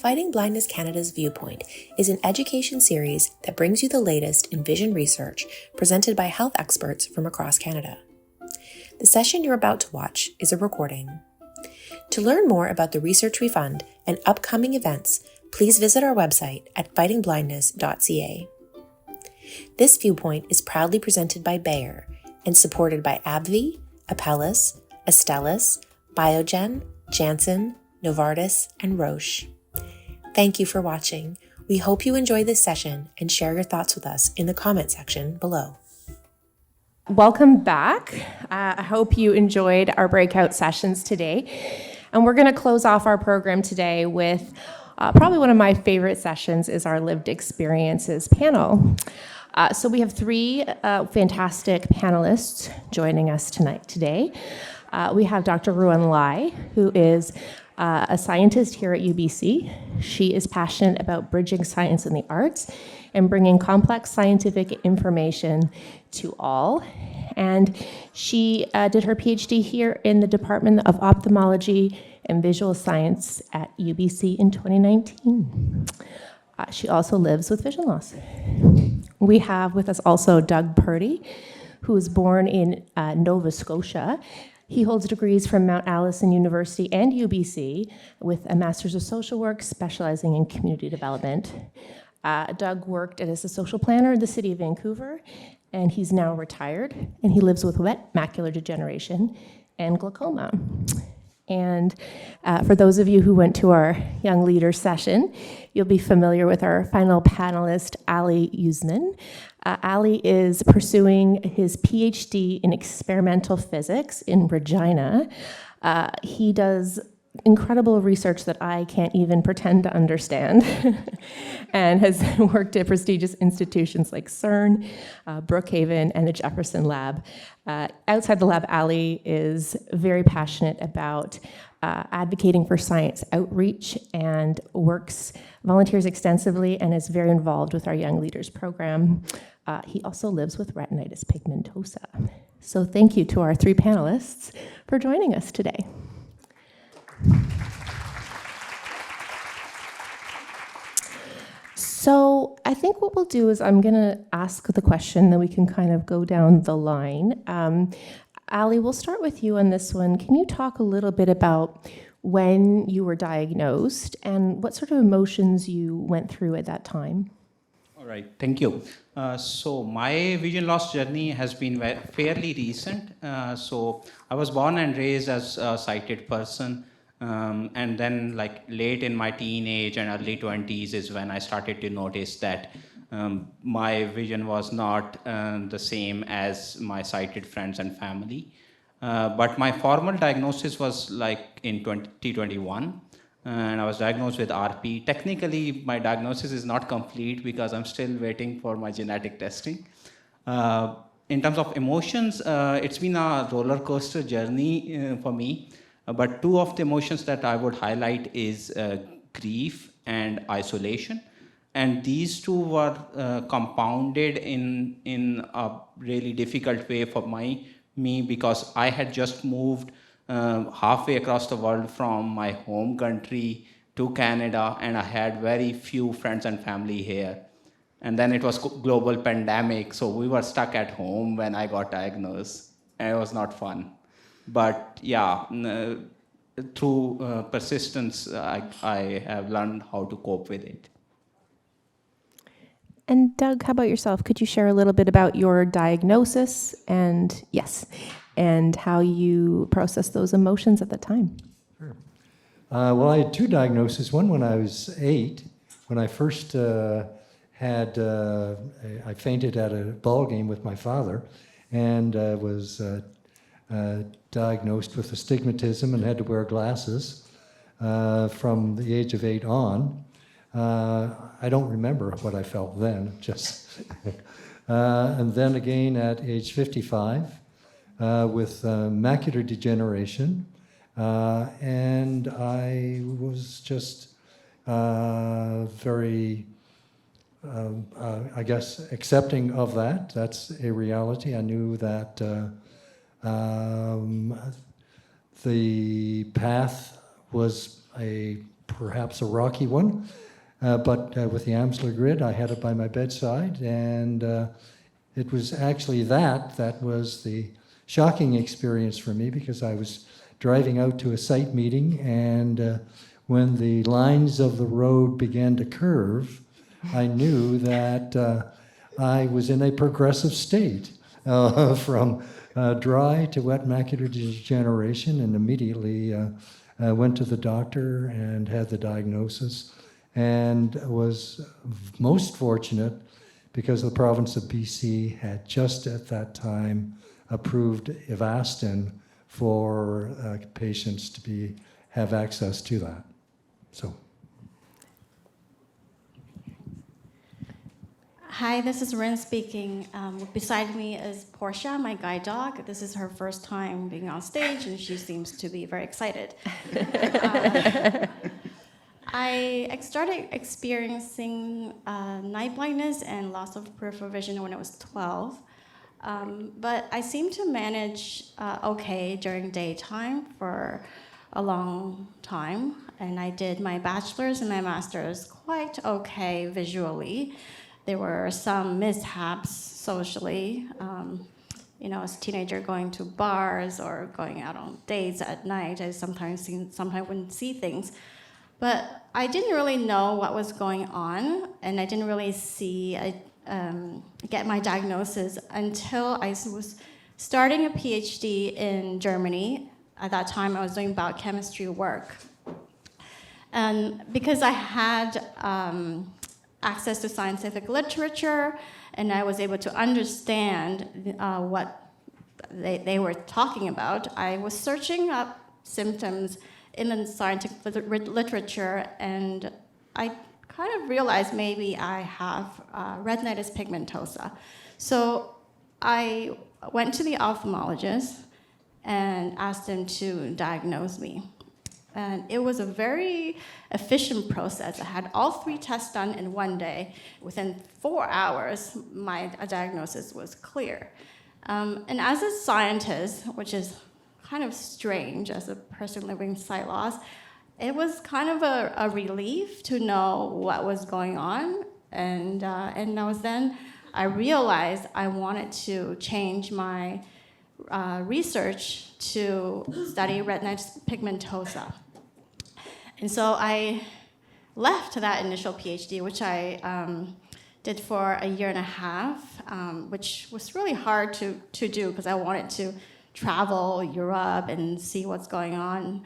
Fighting Blindness Canada's Viewpoint is an education series that brings you the latest in vision research presented by health experts from across Canada. The session you're about to watch is a recording. To learn more about the research we fund and upcoming events, please visit our website at fightingblindness.ca. This Viewpoint is proudly presented by Bayer and supported by Abbvie, Apellis, Astellas, Biogen, Janssen, Novartis, and Roche. Thank you for watching. We hope you enjoy this session and share your thoughts with us in the comment section below. Welcome back. I hope you enjoyed our breakout sessions today. And we're going to close off our program today with probably one of my favorite sessions is our lived experiences panel. So we have three fantastic panelists joining us today. We have Dr. Ruanne Lai, who is a scientist here at UBC. She is passionate about bridging science and the arts and bringing complex scientific information to all. And she did her PhD here in the Department of Ophthalmology and Visual Science at UBC in 2019. She also lives with vision loss. We have with us also Doug Purdy, who was born in Nova Scotia. He holds degrees from Mount Allison University and UBC with a Master's of Social Work specializing in community development. Doug worked as a social planner in the city of Vancouver, and he's now retired, and he lives with wet macular degeneration and glaucoma. And for those of you who went to our Young Leaders session, you'll be familiar with our final panelist, Ali Usman. Ali is pursuing his PhD in experimental physics in Regina. He does incredible research that I can't even pretend to understand and has worked at prestigious institutions like CERN, Brookhaven, and the Jefferson Lab. Outside the lab, Ali is very passionate about advocating for science outreach and volunteers extensively and is very involved with our Young Leaders program. He also lives with retinitis pigmentosa. So thank you to our three panelists for joining us today. So I think what we'll do is I'm going to ask the question, then we can kind of go down the line. Ali, we'll start with you on this one. Can you talk a little bit about when you were diagnosed and what sort of emotions you went through at that time? All right, thank you. So my vision loss journey has been fairly recent. So I was born and raised as a sighted person. And then late in my teenage and early 20s is when I started to notice that my vision was not the same as my sighted friends and family. But my formal diagnosis was in 2021. And I was diagnosed with RP. Technically, my diagnosis is not complete because I'm still waiting for my genetic testing. In terms of emotions, it's been a roller coaster journey for me. But two of the emotions that I would highlight is grief and isolation. And these two were compounded in a really difficult way for me because I had just moved halfway across the world from my home country to Canada, and I had very few friends and family here. And then it was global pandemic, so we were stuck at home when I got diagnosed, and it was not fun. But yeah, through persistence, I have learned how to cope with it. And Doug, how about yourself? Could you share a little bit about your diagnosis and how you processed those emotions at the time? Sure. Well, I had two diagnoses. One when I was 8, when I first I fainted at a ball game with my father, and was diagnosed with astigmatism and had to wear glasses from the age of 8 on. I don't remember what I felt then, and then again at age 55 with macular degeneration, and I was just very, I guess, accepting of that. That's a reality. I knew that the path was a perhaps a rocky one. But with the Amsler grid, I had it by my bedside, and it was actually that was the shocking experience for me, because I was driving out to a site meeting, and when the lines of the road began to curve, I knew that I was in a progressive state from dry to wet macular degeneration, and immediately went to the doctor and had the diagnosis, and was most fortunate because the province of BC had just at that time approved Avastin for patients to have access to that. So. Hi, this is Ren speaking. Beside me is Portia, my guide dog. This is her first time being on stage, and she seems to be very excited. I started experiencing night blindness and loss of peripheral vision when I was 12. But I seemed to manage okay during daytime for a long time. And I did my bachelor's and my master's quite okay visually. There were some mishaps socially. As a teenager going to bars or going out on dates at night, I sometimes wouldn't see things. But I didn't really know what was going on, and I didn't really get my diagnosis until I was starting a PhD in Germany. At that time, I was doing biochemistry work. And because I had access to scientific literature, and I was able to understand what they were talking about, I was searching up symptoms in the scientific literature, and I kind of realized maybe I have retinitis pigmentosa. So I went to the ophthalmologist and asked him to diagnose me. And it was a very efficient process. I had all 3 tests done in one day. Within 4 hours, my diagnosis was clear. And as a scientist, which is kind of strange as a person living with sight loss, it was kind of a relief to know what was going on. And I realized I wanted to change my research to study retinitis pigmentosa. And so I left that initial PhD, which I did for a year and a half, which was really hard to do because I wanted to travel Europe and see what's going on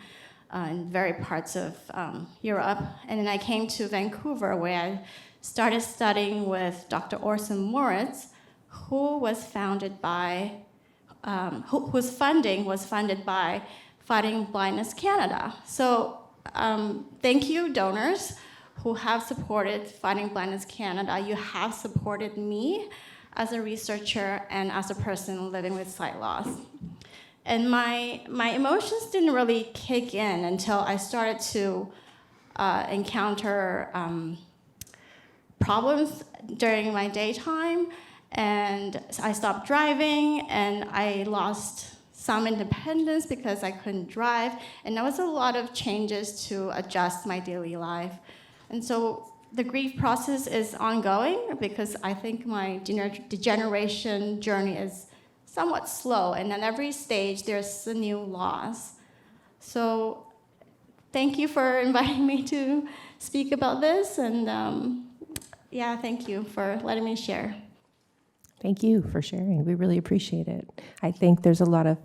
in various parts of Europe. And then I came to Vancouver, where I started studying with Dr. Orson Moritz, whose funding was funded by Fighting Blindness Canada. So thank you, donors, who have supported Fighting Blindness Canada. You have supported me as a researcher and as a person living with sight loss. And my emotions didn't really kick in until I started to encounter problems during my daytime, and I stopped driving, and I lost some independence because I couldn't drive, and there was a lot of changes to adjust my daily life. And so the grief process is ongoing because I think my degeneration journey is somewhat slow, and at every stage there's a new loss. So thank you for inviting me to speak about this, and thank you for letting me share. Thank you for sharing. We really appreciate it. I think there's a lot of,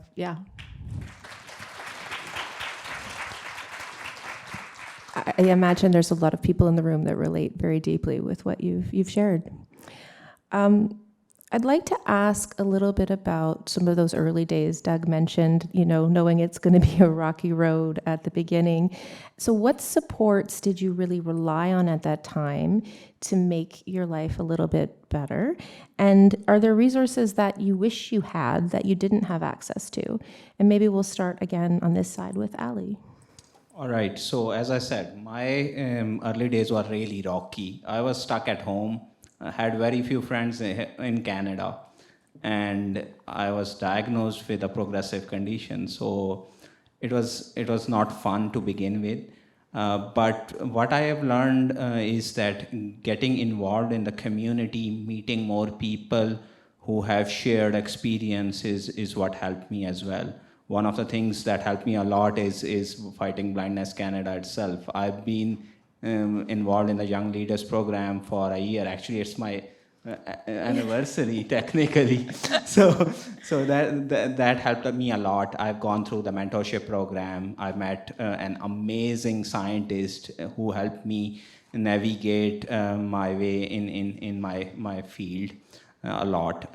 I imagine there's a lot of people in the room that relate very deeply with what you've shared. I'd like to ask a little bit about some of those early days. Doug mentioned, knowing it's going to be a rocky road at the beginning. So what supports did you really rely on at that time to make your life a little bit better? And are there resources that you wish you had that you didn't have access to? And maybe we'll start again on this side with Ali. All right, so as I said, my early days were really rocky. I was stuck at home. I had very few friends in Canada, and I was diagnosed with a progressive condition. So it was not fun to begin with. But what I have learned is that getting involved in the community, meeting more people who have shared experiences is what helped me as well. One of the things that helped me a lot is Fighting Blindness Canada itself. I've been involved in the Young Leaders Program for a year. Actually, it's my anniversary technically. So that helped me a lot. I've gone through the mentorship program. I met an amazing scientist who helped me navigate my way in my field a lot.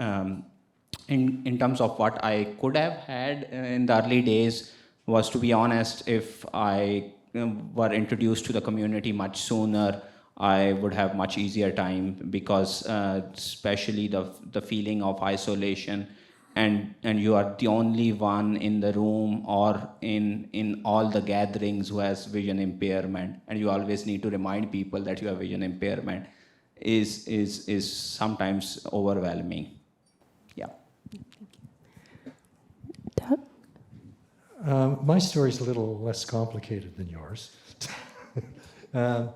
In terms of what I could have had in the early days was, to be honest, if I were introduced to the community much sooner, I would have much easier time, because especially the feeling of isolation, and you are the only one in the room or in all the gatherings who has vision impairment, and you always need to remind people that you have vision impairment, is sometimes overwhelming. Yeah. My story's a little less complicated than yours. I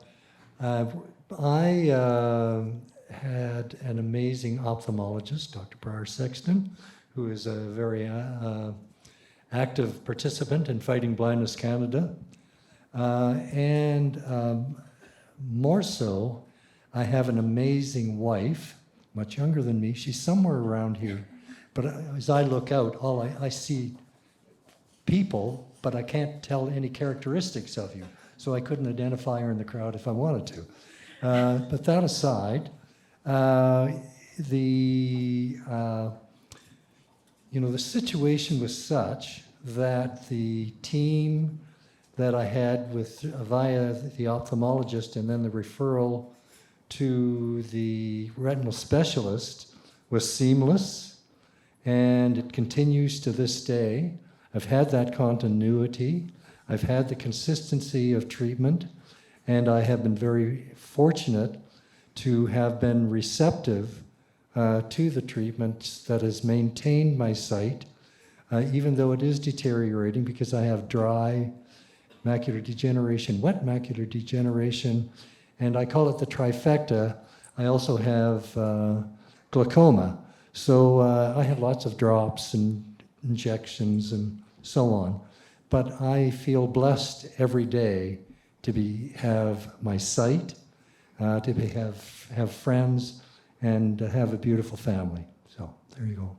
had an amazing ophthalmologist, Dr. Briar Sexton, who is a very active participant in Fighting Blindness Canada. And more so, I have an amazing wife, much younger than me. She's somewhere around here. But as I look out, I see people, but I can't tell any characteristics of you. So I couldn't identify her in the crowd if I wanted to. But that aside, the situation was such that the team that I had via the ophthalmologist and then the referral to the retinal specialist was seamless, and it continues to this day. I've had that continuity. I've had the consistency of treatment, and I have been very fortunate to have been receptive to the treatment that has maintained my sight, even though it is deteriorating, because I have dry macular degeneration, wet macular degeneration, and I call it the trifecta. I also have glaucoma. So I have lots of drops and injections and so on. But I feel blessed every day to have my sight, to have friends, and have a beautiful family. So there you go.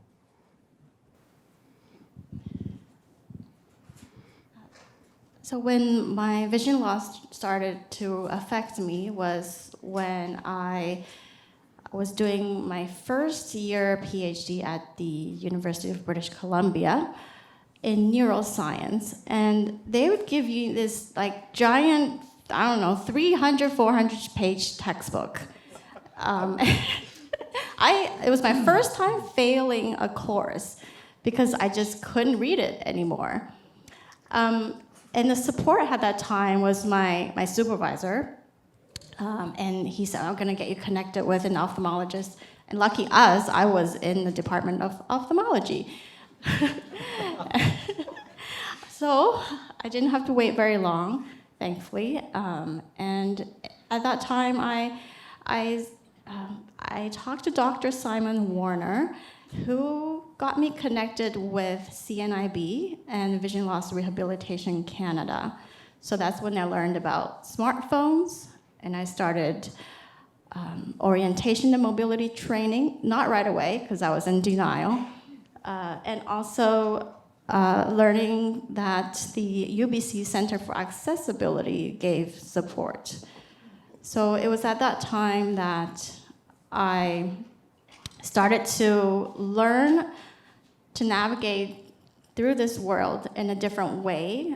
So when my vision loss started to affect me was when I was doing my first year PhD at the University of British Columbia in neuroscience. And they would give you this like giant, 300, 400 page textbook. It was my first time failing a course because I just couldn't read it anymore. And the support at that time was my supervisor. And he said, I'm going to get you connected with an ophthalmologist. And lucky us, I was in the Department of Ophthalmology. So I didn't have to wait very long, thankfully. And at that time, I talked to Dr. Simon Warner, who got me connected with CNIB and Vision Loss Rehabilitation Canada. So that's when I learned about smartphones, and I started orientation and mobility training, not right away, because I was in denial, and also learning that the UBC Center for Accessibility gave support. So it was at that time that I started to learn to navigate through this world in a different way,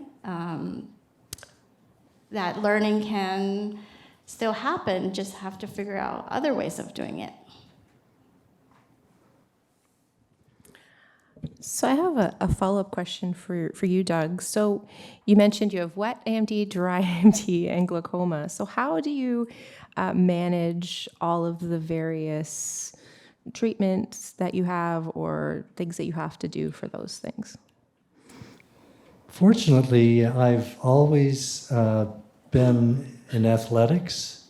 that learning can still happen, just have to figure out other ways of doing it. So I have a follow-up question for you, Doug. So you mentioned you have wet AMD, dry AMD, and glaucoma. So how do you manage all of the various treatments that you have or things that you have to do for those things? Fortunately, I've always been in athletics.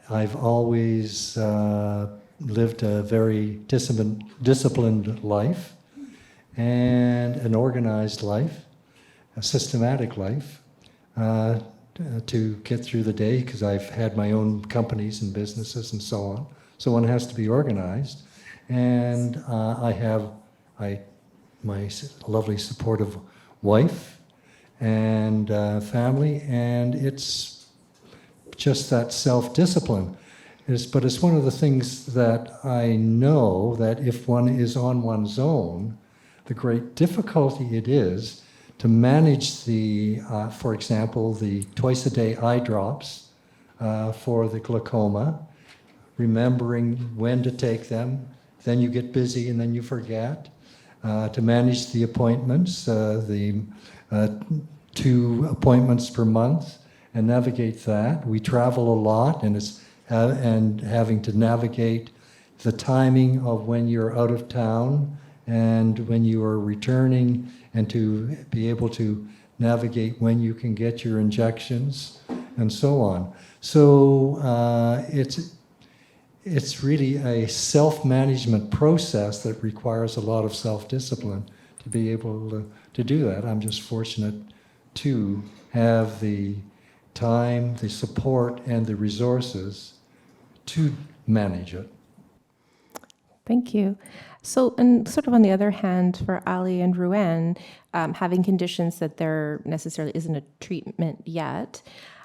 I've always lived a very disciplined life and an organized life, a systematic life to get through the day, because I've had my own companies and businesses and so on. So one has to be organized. And I have my lovely supportive wife and family, and it's just that self-discipline. But it's one of the things that I know that if one is on one's own, the great difficulty it is to manage the, for example, the twice-a-day eye drops for the glaucoma, remembering when to take them. Then you get busy and then you forget. To manage the appointments, the 2 appointments per month, and navigate that. We travel a lot, and it's and having to navigate the timing of when you're out of town and when you are returning, and to be able to navigate when you can get your injections and so on. So it's really a self-management process that requires a lot of self-discipline to be able to do that. I'm just fortunate to have the time, the support, and the resources to manage it. Thank you. So, and sort of on the other hand, for Ali and Ruanne, having conditions that there necessarily isn't a treatment yet,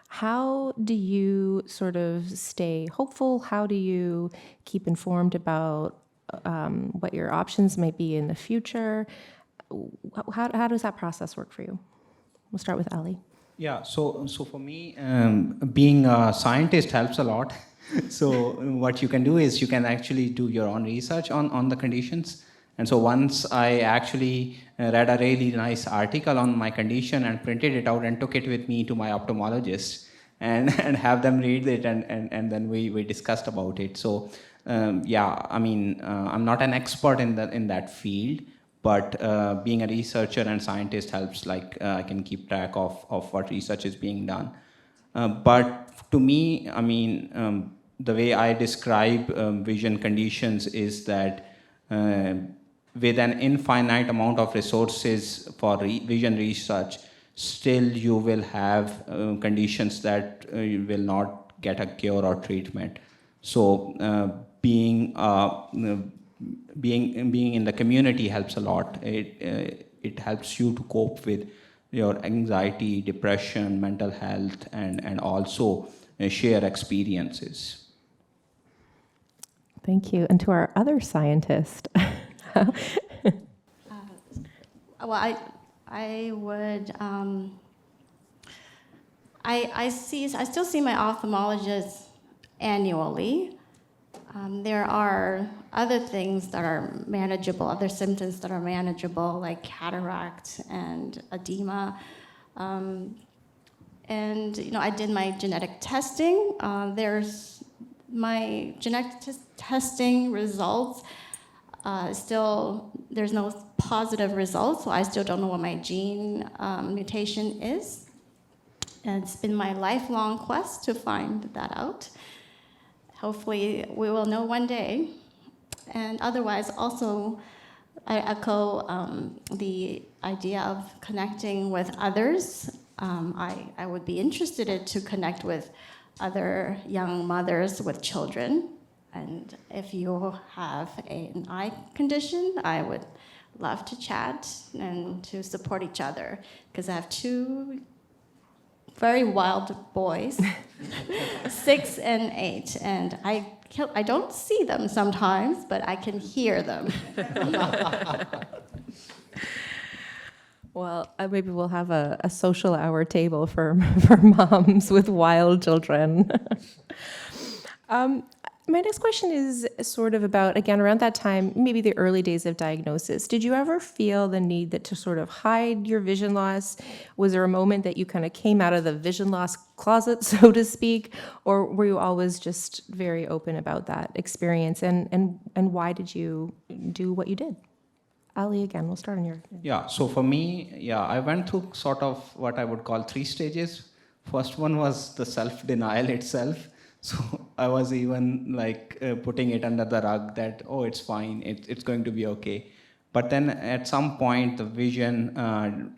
how do you sort of stay hopeful? How do you keep informed about what your options might be in the future? How does that process work for you? We'll start with Ali. Yeah, so for me, being a scientist helps a lot. So what you can do is you can actually do your own research on the conditions. And so once I actually read a really nice article on my condition and printed it out and took it with me to my ophthalmologist and have them read it, and then we discussed about it. So yeah, I mean, I'm not an expert in that field, but being a researcher and scientist helps. Like I can keep track of what research is being done. But to me, I mean, the way I describe vision conditions is that with an infinite amount of resources for vision research, still you will have conditions that you will not get a cure or treatment. So being in the community helps a lot. It helps you to cope with your anxiety, depression, mental health, and also share experiences. Thank you. And to our other scientist. Well, I would. I still see my ophthalmologist annually. There are other things that are manageable, other symptoms that are manageable, like cataract and edema. And I did my genetic testing. There's my genetic testing results. Still, there's no positive results, so I still don't know what my gene mutation is. And it's been my lifelong quest to find that out. Hopefully, we will know one day. And otherwise, also, I echo the idea of connecting with others. I would be interested to connect with other young mothers with children. And if you have an eye condition, I would love to chat and to support each other, because I have 2 very wild boys, 6 and 8, and I don't see them sometimes, but I can hear them. Well, maybe we'll have a social hour table for moms with wild children. My next question is sort of about, again, around that time, maybe the early days of diagnosis. Did you ever feel the need to sort of hide your vision loss? Was there a moment that you kind of came out of the vision loss closet, so to speak? Or were you always just very open about that experience? And why did you do what you did? Ali, again, we'll start on your... Yeah, so for me, I went through sort of what I would call 3 stages. First one was the self-denial itself. So I was even like putting it under the rug that, oh, it's fine, it's going to be okay. But then at some point, the vision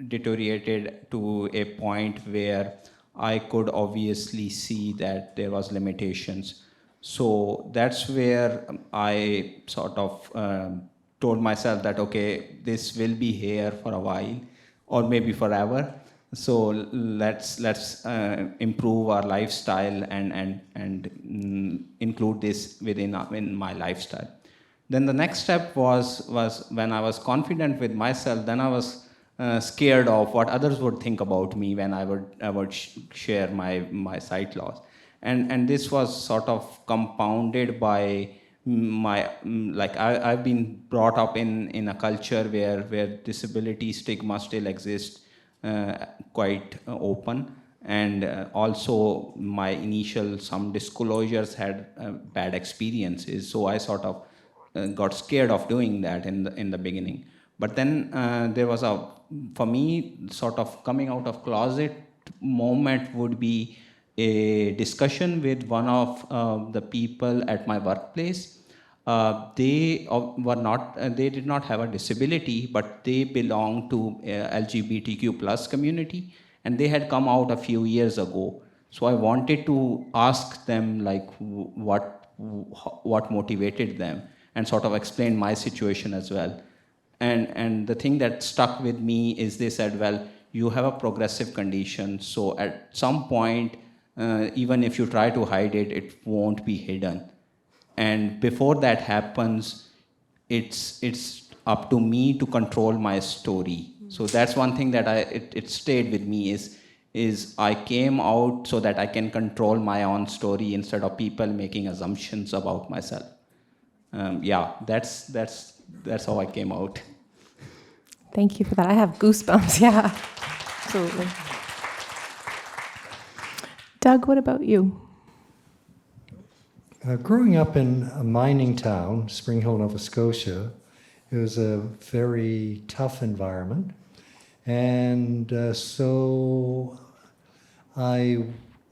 deteriorated to a point where I could obviously see that there was limitations. So that's where I sort of told myself that, okay, this will be here for a while or maybe forever. So let's improve our lifestyle and include this in my lifestyle. Then the next step was when I was confident with myself. Then I was scared of what others would think about me when I would share my sight loss, and this was sort of compounded by my like I've been brought up in a culture where disability stigma still exists quite open, and also my initial some disclosures had bad experiences, so I sort of got scared of doing that in the beginning. But then there was for me, sort of coming out of closet moment would be a discussion with one of the people at my workplace. They were not, they did not have a disability, but they belong to LGBTQ plus community, and they had come out a few years ago. So I wanted to ask them like what motivated them, and sort of explain my situation as well. And the thing that stuck with me is they said, well, you have a progressive condition, so at some point, even if you try to hide it, it won't be hidden. And before that happens, it's up to me to control my story. So that's one thing that it stayed with me is I came out so that I can control my own story instead of people making assumptions about myself. Yeah, that's how I came out. Thank you for that. I have goosebumps. Yeah, absolutely. Doug, what about you? Growing up in a mining town, Spring Hill, Nova Scotia, it was a very tough environment. And so I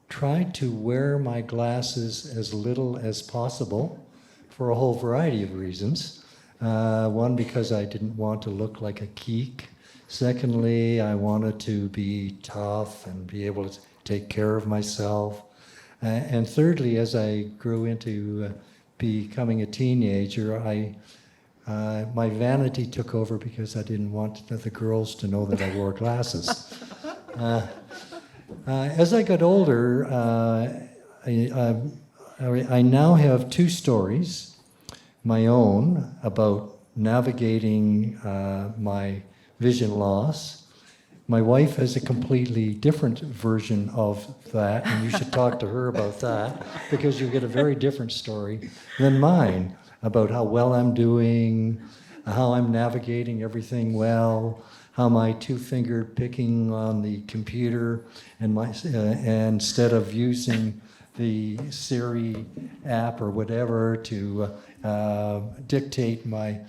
tried to wear my glasses as little as possible for a whole variety of reasons. One, because I didn't want to look like a geek. Secondly, I wanted to be tough and be able to take care of myself. And thirdly, as I grew into becoming a teenager, my vanity took over because I didn't want the girls to know that I wore glasses. As I got older, I now have two stories, my own, about navigating my vision loss. My wife has a completely different version of that, and you should talk to her about that, because you get a very different story than mine about how well I'm doing, how I'm navigating everything well, how my two-fingered picking on the computer and instead of using the Siri app or whatever to dictate my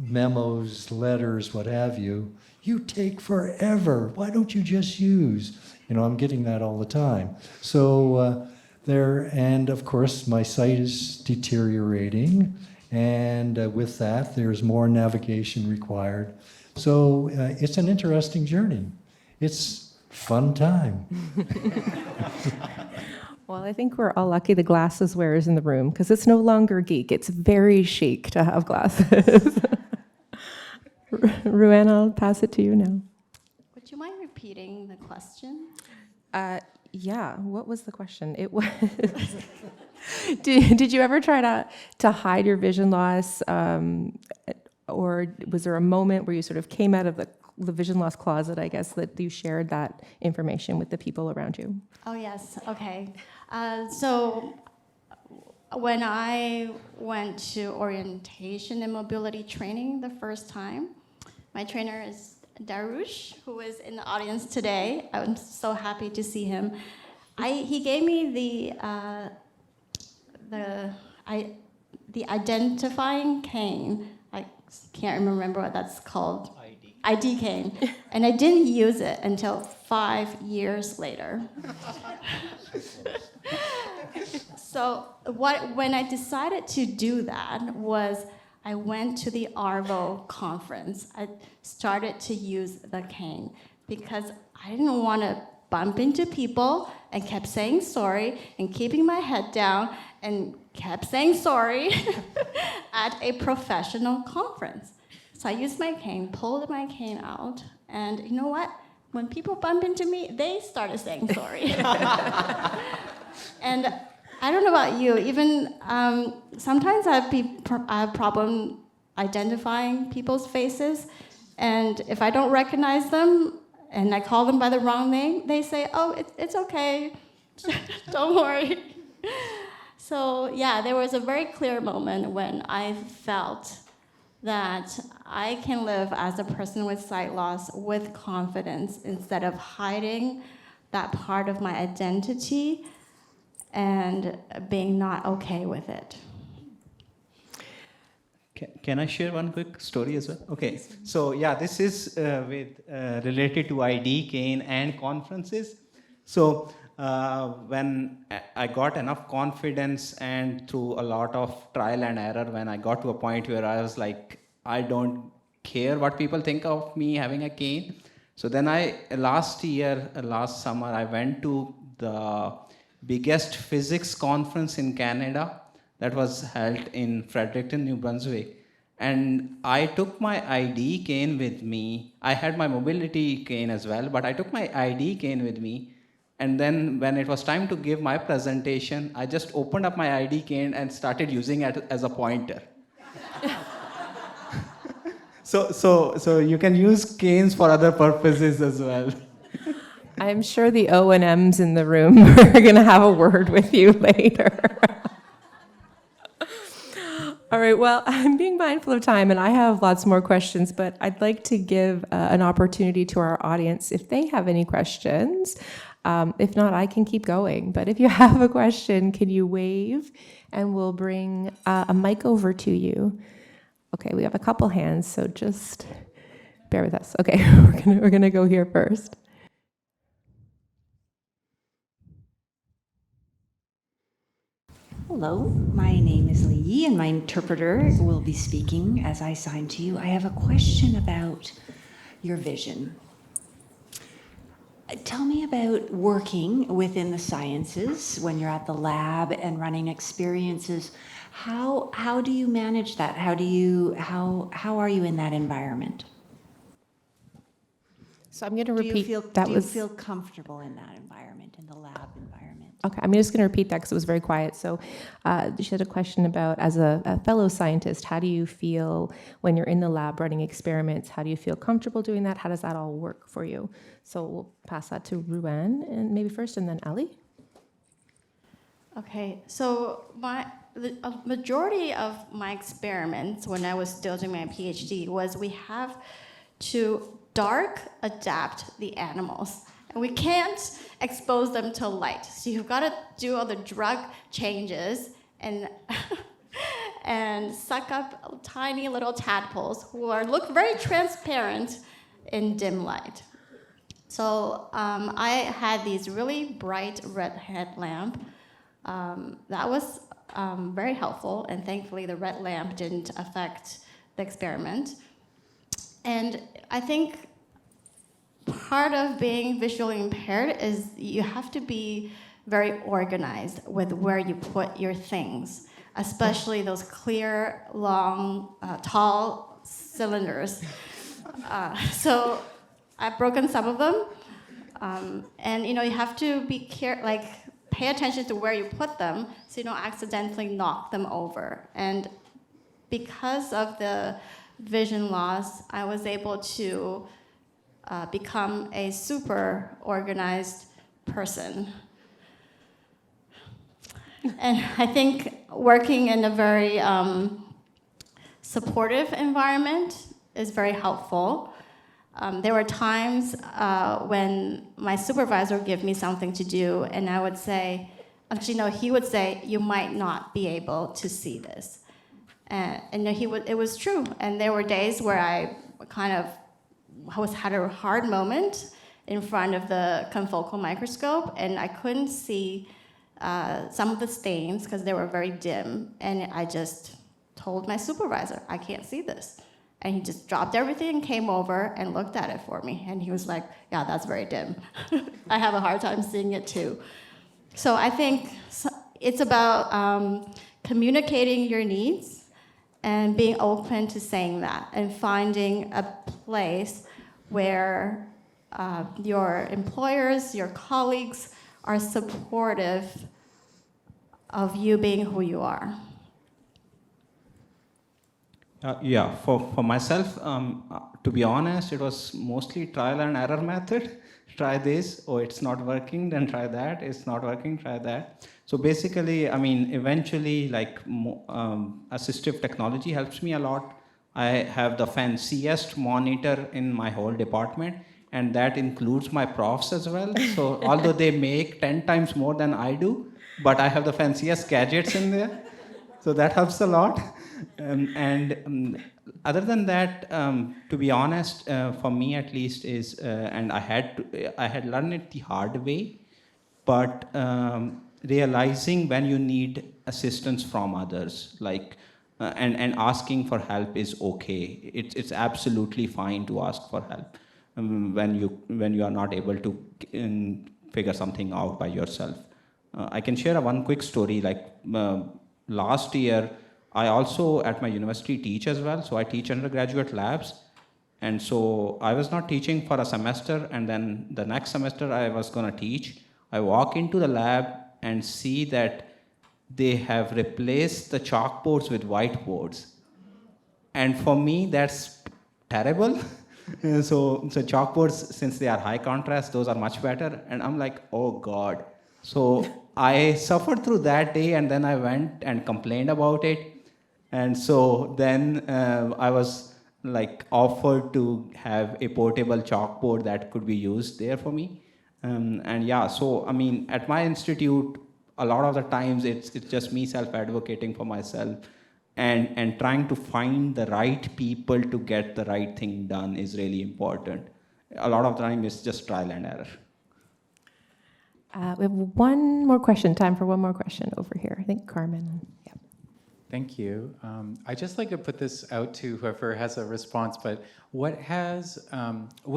memos, letters, what have you. You take forever. Why don't you just use? I'm getting that all the time. So and of course, my sight is deteriorating, and with that, there's more navigation required. So it's an interesting journey. It's fun time. Well, I think we're all lucky the glasses wearers in the room, because it's no longer geek. It's very chic to have glasses. Ruanne, I'll pass it to you now. Would you mind repeating the question? Yeah, what was the question? It was, did you ever try to hide your vision loss, or was there a moment where you sort of came out of the vision loss closet, I guess, that you shared that information with the people around you? Oh, yes. Okay. So when I went to orientation and mobility training the first time, my trainer is Darush, who is in the audience today. I'm so happy to see him. He gave me the identifying cane. I can't remember what that's called. ID. ID cane, and I didn't use it until 5 years later. So when I decided to do that was I went to the ARVO conference. I started to use the cane because I didn't want to bump into people and kept saying sorry and keeping my head down and kept saying sorry at a professional conference. So I used my cane, pulled my cane out, and you know what? When people bump into me, they started saying sorry. And I don't know about you, even sometimes I have problem identifying people's faces, and if I don't recognize them and I call them by the wrong name, they say, oh, it's okay, don't worry. So yeah, there was a very clear moment when I felt that I can live as a person with sight loss with confidence instead of hiding that part of my identity and being not okay with it. Can I share one quick story as well? Okay, so yeah, this is related to ID, cane, and conferences. So when I got enough confidence and through a lot of trial and error, when I got to a point where I was like, I don't care what people think of me having a cane. So then last summer, I went to the biggest physics conference in Canada that was held in Fredericton, New Brunswick. And I took my ID cane with me. I had my mobility cane as well, but I took my ID cane with me. And then when it was time to give my presentation, I just opened up my ID cane and started using it as a pointer. So you can use canes for other purposes as well. I'm sure the O&Ms in the room are going to have a word with you later. All right, well, I'm being mindful of time, and I have lots more questions, but I'd like to give an opportunity to our audience if they have any questions. If not, I can keep going. But if you have a question, can you wave, and we'll bring a mic over to you. Okay, we have a couple hands, so just bear with us. Okay, we're gonna go here first. Hello, my name is Li Yi, and my interpreter will be speaking as I sign to you. I have a question about your vision. Tell me about working within the sciences when you're at the lab and running experiences. How do you manage that? How are you in that environment? So I'm going to repeat. Do you feel comfortable in that environment, in the lab environment? Okay, I'm just going to repeat that because it was very quiet. So she had a question about, as a fellow scientist, how do you feel when you're in the lab running experiments? How do you feel comfortable doing that? How does that all work for you? So we'll pass that to Ruanne, and maybe first, and then Ali. Okay, so the majority of my experiments when I was still doing my PhD was we have to dark adapt the animals. And we can't expose them to light. So you've got to do all the drug changes and and suck up tiny little tadpoles who look very transparent in dim light. So I had these really bright red headlamp. That was very helpful, and thankfully the red lamp didn't affect the experiment. And I think part of being visually impaired is you have to be very organized with where you put your things, especially those clear, long, tall cylinders. So I've broken some of them, and you have to be pay attention to where you put them so you don't accidentally knock them over. And because of the vision loss, I was able to become a super organized person. And I think working in a very supportive environment is very helpful. There were times when my supervisor would give me something to do, and I would say, actually no, he would say, you might not be able to see this. And it was true. And there were days where I kind of had a hard moment in front of the confocal microscope, and I couldn't see some of the stains because they were very dim, and I just told my supervisor, I can't see this. And he just dropped everything and came over and looked at it for me. And he was like, yeah, that's very dim. I have a hard time seeing it too. So I think it's about communicating your needs and being open to saying that and finding a place where your employers, your colleagues are supportive of you being who you are. Yeah, for myself, to be honest, it was mostly trial and error method. Try this, oh, it's not working, then try that, it's not working, try that. So basically, I mean, eventually, like, assistive technology helps me a lot. I have the fanciest monitor in my whole department, and that includes my profs as well. So although they make 10 times more than I do, but I have the fanciest gadgets in there. So that helps a lot. Other than that, to be honest, for me at least is, and I had learned it the hard way, but realizing when you need assistance from others, like, and asking for help is okay. It's absolutely fine to ask for help when you are not able to figure something out by yourself. I can share one quick story. Like last year, I also at my university teach as well. So I teach undergraduate labs. And so I was not teaching for a semester, and then the next semester I was going to teach. I walk into the lab and see that they have replaced the chalkboards with whiteboards. And for me, that's terrible. So chalkboards, since they are high contrast, those are much better. And I'm like, oh God. So I suffered through that day, and then I went and complained about it. And so then I was like offered to have a portable chalkboard that could be used there for me. And yeah, so I mean, at my institute, a lot of the times it's just me self-advocating for myself, and trying to find the right people to get the right thing done is really important. A lot of the time it's just trial and error. We have one more question, time for one more question over here. I think Carmen. Yeah. Thank you. I'd just like to put this out to whoever has a response, but what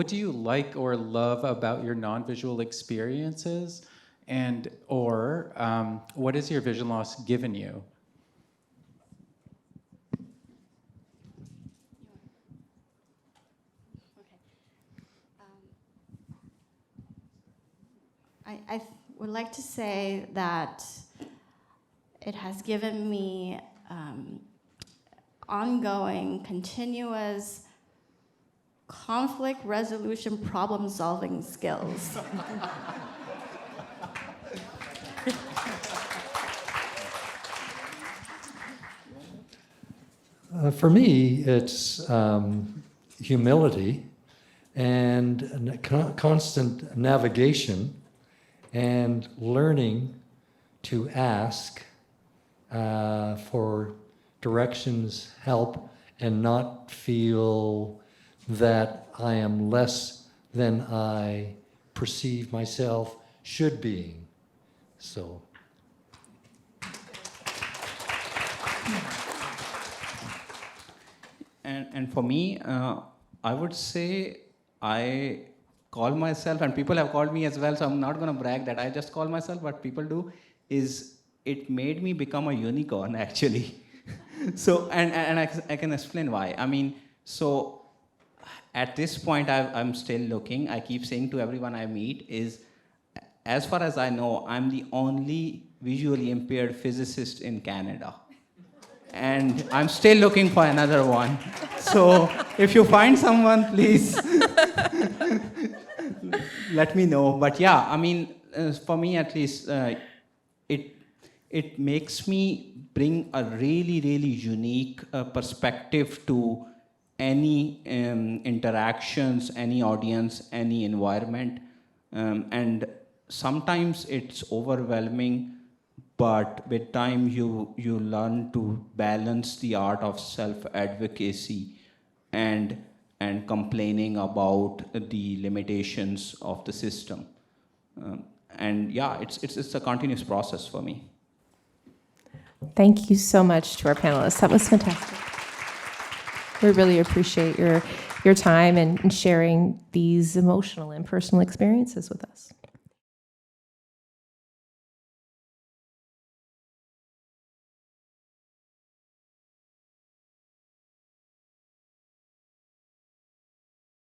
do you like or love about your non-visual experiences, or what has your vision loss given you? I would like to say that it has given me ongoing, continuous conflict resolution, problem-solving skills. For me, it's humility and constant navigation and learning to ask for directions, help, and not feel that I am less than I perceive myself should be. So. And for me, I would say I call myself, and people have called me as well, so I'm not going to brag that I just call myself, but people do, is it made me become a unicorn, actually. So, and I can explain why. I mean, so at this point, I'm still looking. I keep saying to everyone I meet is, as far as I know, I'm the only visually impaired physicist in Canada. And I'm still looking for another one. So if you find someone, please let me know. But yeah, I mean, for me at least, it makes me bring a really, really unique perspective to any interactions, any audience, any environment. And sometimes it's overwhelming, but with time you learn to balance the art of self-advocacy and and complaining about the limitations of the system. And yeah, it's a continuous process for me. Thank you so much to our panelists. That was fantastic. We really appreciate your time and sharing these emotional and personal experiences with us.